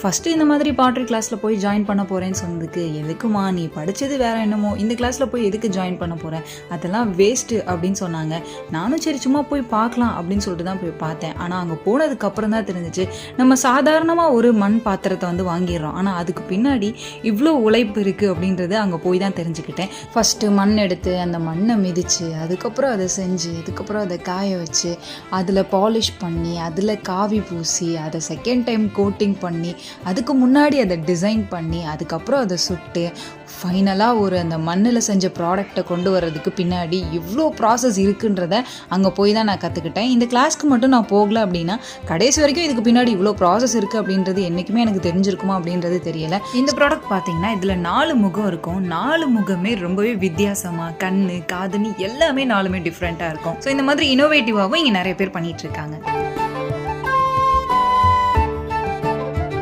First இந்த மாதிரி பாட்ரி கிளாஸில் போய் ஜாயின் பண்ண போகிறேன்னு சொன்னதுக்கு, எதுக்குமா நீ படித்தது வேறு என்னமோ, இந்த கிளாஸில் போய் எதுக்கு ஜாயின் பண்ண போகிறேன், அதெல்லாம் வேஸ்ட்டு அப்படின்னு சொன்னாங்க. நானும் சரி சும்மா போய் பார்க்கலாம் அப்படின்னு சொல்லிட்டு தான் போய் பார்த்தேன். ஆனால் அங்கே போனதுக்கப்புறம் தான் தெரிஞ்சிச்சு, நம்ம சாதாரணமாக ஒரு மண் பாத்திரத்தை வந்து வாங்கிடுறோம், ஆனால் அதுக்கு பின்னாடி இவ்வளோ உழைப்பு இருக்குது அப்படின்றது அங்கே போய் தான் தெரிஞ்சுக்கிட்டேன். ஃபஸ்ட்டு மண் எடுத்து அந்த மண்ணை மிதித்து, அதுக்கப்புறம் அதை செஞ்சு, அதுக்கப்புறம் அதை காய வச்சு, அதில் பாலிஷ் பண்ணி, அதில் காவி பூசி, அதை செகண்ட் டைம் கோட்டிங் பண்ணி, அதுக்கு முன்னாடி அதை டிசைன் பண்ணி, அதுக்கப்புறம் அதை சுட்டு ஃபைனலாக ஒரு அந்த மண்ணில் செஞ்ச ப்ராடக்டை கொண்டு வர்றதுக்கு பின்னாடி இவ்வளோ ப்ராசஸ் இருக்குன்றத அங்கே போய் தான் நான் கற்றுக்கிட்டேன். இந்த கிளாஸ்க்கு மட்டும் நான் போகலை அப்படின்னா கடைசி வரைக்கும் இதுக்கு பின்னாடி இவ்வளோ ப்ராசஸ் இருக்குது அப்படின்றது என்றைக்குமே எனக்கு தெரிஞ்சிருக்குமா அப்படின்றது தெரியலை. இந்த ப்ராடக்ட் பார்த்தீங்கன்னா இதில் 4 முகம் இருக்கும். 4 முகமே ரொம்பவே வித்தியாசமாக, கண், காதுன்னு எல்லாமே 4மே டிஃப்ரெண்ட்டாக இருக்கும். ஸோ இந்த மாதிரி இன்னோவேட்டிவாகவும் இங்கே நிறைய பேர் பண்ணிகிட்டு இருக்காங்க.